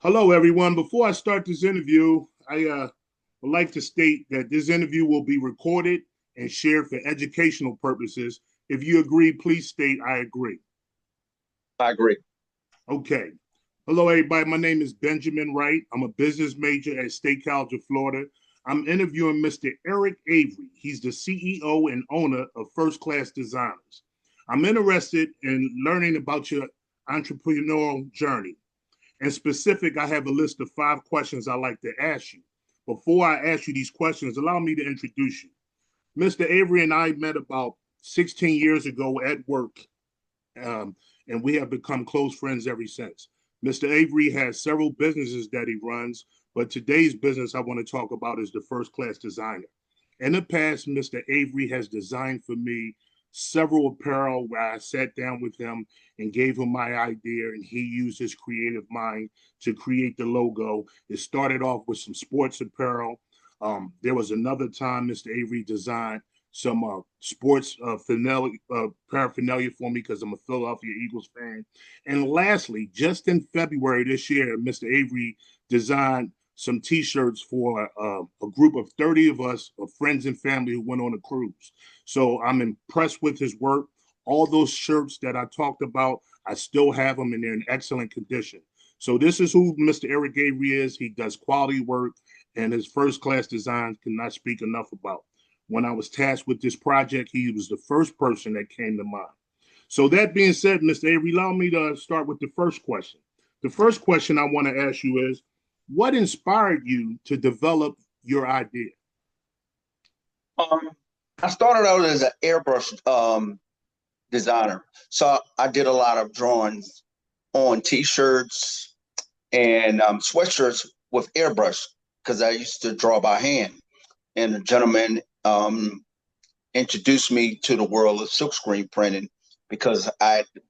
Hello, everyone. Before I start this interview, I would like to state that this interview will be recorded and shared for educational purposes. If you agree, please state I agree. I agree. Okay. Hello, everybody. My name is Benjamin Wright. I'm a business major at State College of Florida. I'm interviewing Mr. Eric Avery. He's the CEO and owner of First Class Designers. I'm interested in learning about your entrepreneurial journey. In specific, I have a list of 5 questions I'd like to ask you. Before I ask you these questions, allow me to introduce you. Mr. Avery and I met about 16 years ago at work, um, and we have become close friends ever since. Mr. Avery has several businesses that he runs, but today's business I want to talk about is the First Class Designer. In the past, Mr. Avery has designed for me several apparel where I sat down with him and gave him my idea, and he used his creative mind to create the logo. It started off with some sports apparel. There was another time Mr. Avery designed some sports paraphernalia for me because I'm a Philadelphia Eagles fan. And lastly, just in February this year, Mr. Avery designed some T-shirts for a group of 30 of us, of friends and family who went on a cruise. So I'm impressed with his work. All those shirts that I talked about, I still have them and they're in excellent condition. So this is who Mr. Eric Avery is. He does quality work, and his first class designs cannot speak enough about. When I was tasked with this project, he was the first person that came to mind. So that being said, Mr. Avery, allow me to start with the first question. The first question I want to ask you is, what inspired you to develop your idea? Um, I started out as an airbrush designer, so I did a lot of drawings on T-shirts and sweatshirts with airbrush because I used to draw by hand. And a gentleman introduced me to the world of silkscreen printing because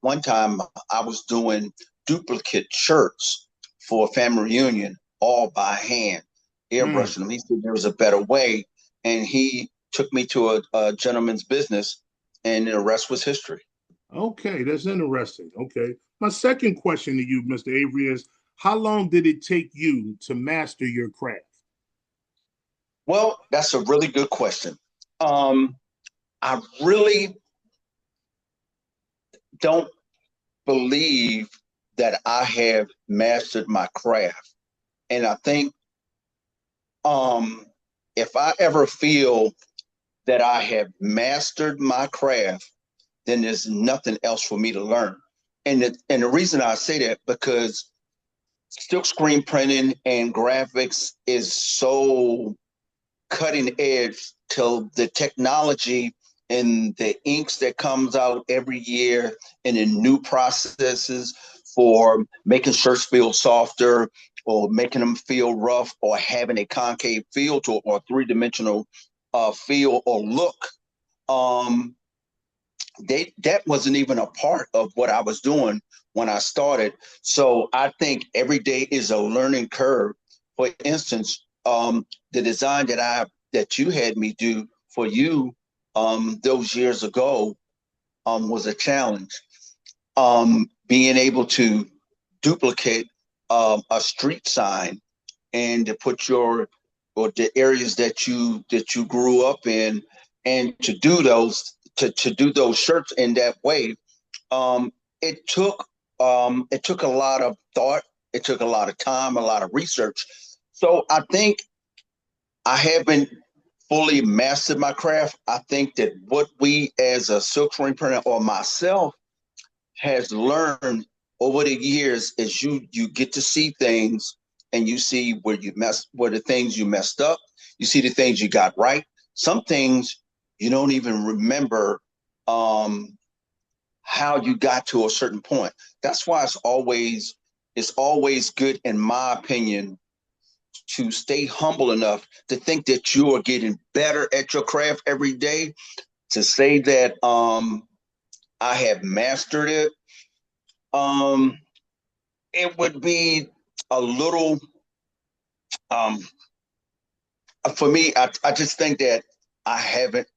one time I was doing duplicate shirts for a family reunion all by hand, Mm, airbrushing them. He said there was a better way, and he took me to a gentleman's business, and the rest was history. okay, that's interesting. Okay. My second question to you, Mr. Avery, is how long did it take you to master your craft? Well, that's a really good question. Um, I really don't believe that I have mastered my craft. And I think um, if I ever feel that I have mastered my craft, then there's nothing else for me to learn. And the reason I say that because silk screen printing and graphics is so cutting edge till the technology and the inks that comes out every year and the new processes for making shirts feel softer or making them feel rough or having a concave feel to it or three-dimensional feel or look. um, that wasn't even a part of what I was doing when I started. So I think every day is a learning curve. For instance, the design that you had me do for you those years ago was a challenge. Being able to duplicate a street sign and to put your or the areas that you grew up in and to do those shirts in that way. um it took it took a lot of thought, it took a lot of time, a lot of research. So I think I haven't fully mastered my craft. I think that what we as a silkscreen printer or myself has learned over the years is you get to see things and you see where the things you messed up, you see the things you got right. Some things you don't even remember um how you got to a certain point. That's why it's always good, in my opinion, to stay humble enough to think that you are getting better at your craft every day. To say that I have mastered it, um, it would be a little um, for me. I just think that I haven't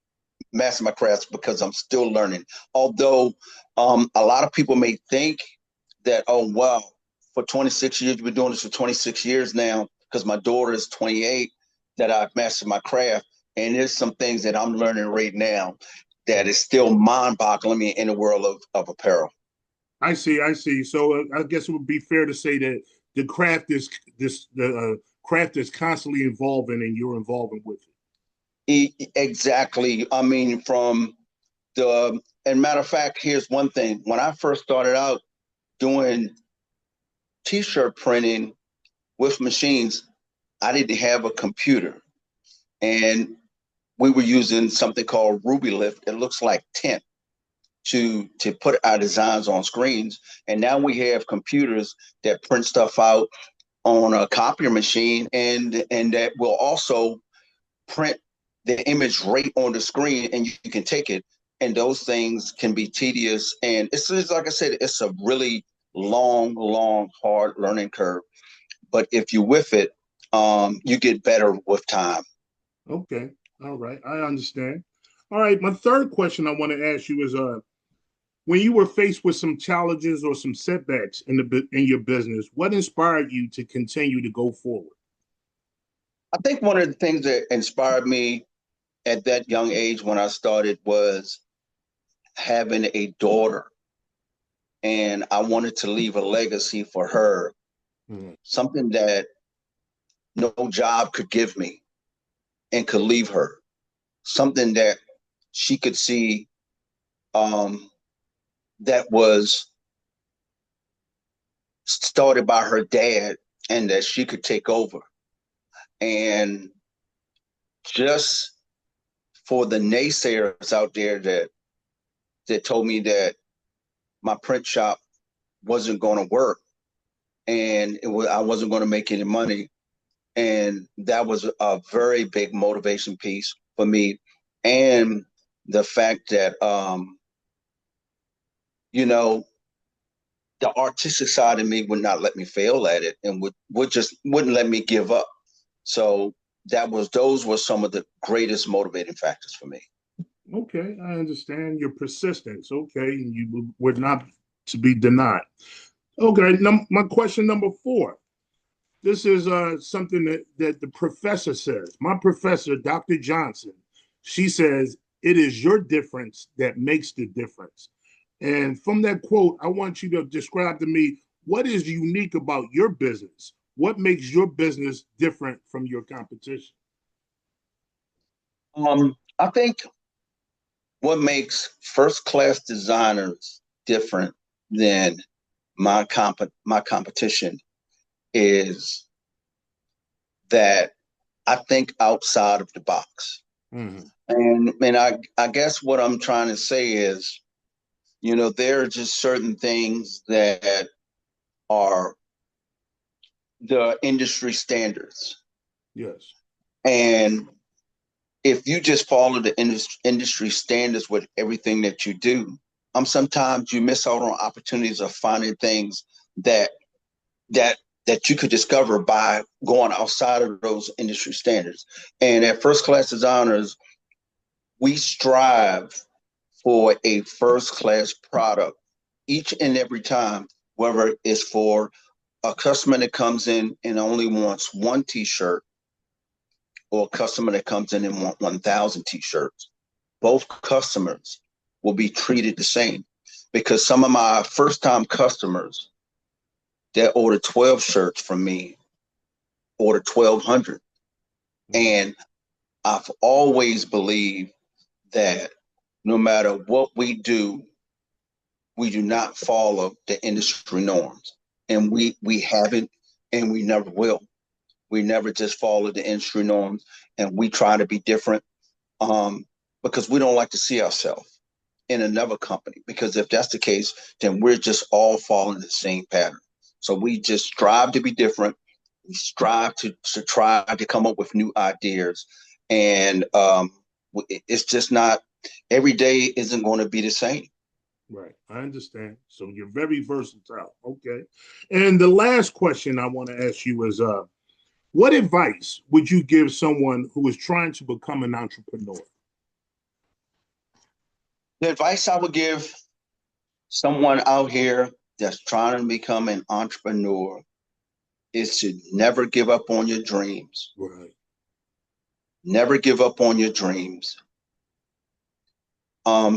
mastered my craft because I'm still learning. Although a lot of people may think that, oh wow, for 26 years. We've been doing this for 26 years now because my daughter is 28 that I've mastered my craft. And there's some things that I'm learning right now that is still mind-boggling me in the world of apparel. I see. I see. So I guess it would be fair to say that the craft is the craft is constantly evolving, and you're evolving with it. Exactly. I mean, from the and matter of fact, here's one thing. When I first started out doing t-shirt printing with machines, I didn't have a computer, and we were using something called Rubylith. It looks like tint to put our designs on screens. And now we have computers that print stuff out on a copier machine, and that will also print the image right on the screen, and you can take it. And those things can be tedious, and it's like I said, it's a really long, hard learning curve. But if you with it, you get better with time. Okay. All right. I understand. All right. My third question I want to ask you is when you were faced with some challenges or some setbacks in your business, what inspired you to continue to go forward? I think one of the things that inspired me at that young age when I started was having a daughter, and I wanted to leave a legacy for her, something that no job could give me and could leave her, something that she could see that was started by her dad and that she could take over. And just for the naysayers out there that told me that my print shop wasn't going to work and I wasn't going to make any money. And that was a very big motivation piece for me. And the fact that, you know, the artistic side of me would not let me fail at it and wouldn't let me give up. So those were some of the greatest motivating factors for me. Okay, I understand your persistence. Okay, you were not to be denied. Okay, my question number 4. This is something that the professor says. My professor, Dr. Johnson, she says, it is your difference that makes the difference. And from that quote, I want you to describe to me what is unique about your business. What makes your business different from your competition? I think what makes first class designers different than my competition is that I think outside of the box. Mm-hmm. And I guess what I'm trying to say is, there are just certain things that are the industry standards. Yes. And if you just follow the industry standards with everything that you do, sometimes you miss out on opportunities of finding things that that that you could discover by going outside of those industry standards. And at First Class Designers, we strive for a first class product each and every time, whether it's for a customer that comes in and only wants one t-shirt or a customer that comes in and wants 1,000 t-shirts. Both customers will be treated the same, because some of my first time customers that ordered 12 shirts from me ordered 1,200. And I've always believed that no matter what we do not follow the industry norms. And we haven't, and we never will. We never just follow the industry norms, and we try to be different because we don't like to see ourselves in another company. Because if that's the case, then we're just all following the same pattern. So we just strive to be different. We strive to try to come up with new ideas. And it's just not, every day isn't going to be the same. Right. I understand. So you're very versatile. Okay. And the last question I want to ask you is what advice would you give someone who is trying to become an entrepreneur? The advice I would give someone out here that's trying to become an entrepreneur is to never give up on your dreams. Right. Never give up on your dreams.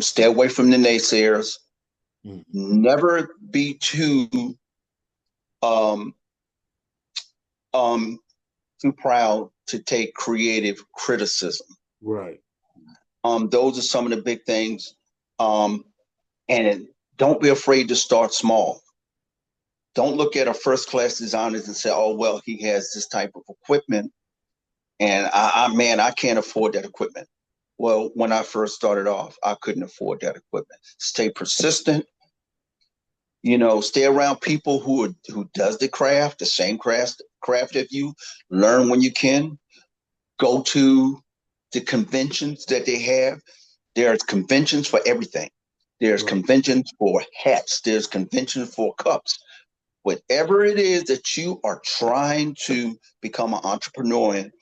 Stay away from the naysayers. Never be too um, too proud to take creative criticism. Right. Those are some of the big things. And don't be afraid to start small. Don't look at a first class designer and say, oh, well, he has this type of equipment. And I can't afford that equipment. Well, when I first started off, I couldn't afford that equipment. Stay persistent. Stay around people who does the craft, the same craft as you. Learn when you can. Go to the conventions that they have. There's conventions for everything. There's conventions for hats. There's conventions for cups. Whatever it is that you are trying to become an entrepreneur in,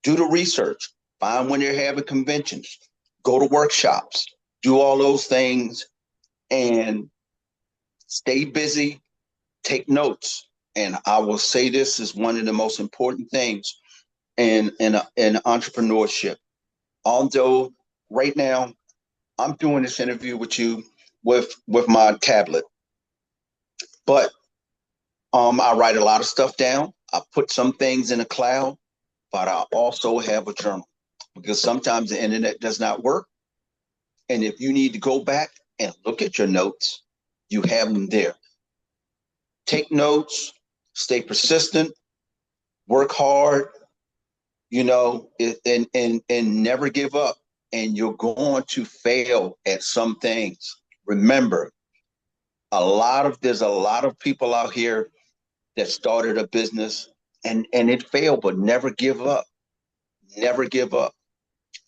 do the research. Find when they're having conventions. Go to workshops. Do all those things and stay busy. Take notes. And I will say this is one of the most important things in entrepreneurship. Although right now I'm doing this interview with you with my tablet, but I write a lot of stuff down. I put some things in the cloud, but I also have a journal because sometimes the internet does not work. And if you need to go back and look at your notes, you have them there. Take notes, stay persistent, work hard, and never give up. And you're going to fail at some things. Remember, there's a lot of people out here that started a business and it failed, but never give up. Never give up.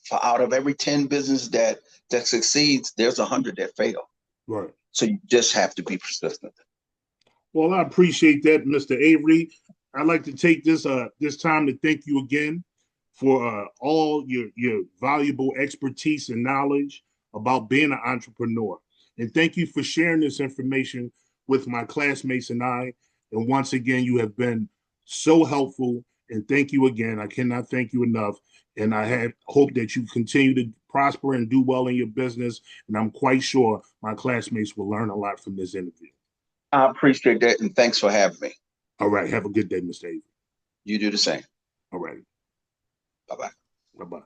For out of every 10 businesses that succeeds, there's 100 that fail. Right. So you just have to be persistent. Well, I appreciate that, Mr. Avery. I'd like to take this time to thank you again for all your valuable expertise and knowledge about being an entrepreneur. And thank you for sharing this information with my classmates and I. And once again, you have been so helpful. And thank you again. I cannot thank you enough. And I hope that you continue to prosper and do well in your business. And I'm quite sure my classmates will learn a lot from this interview. I appreciate that. And thanks for having me. All right. Have a good day, Mr. Avery. You do the same. All right. Bye-bye. Bye-bye.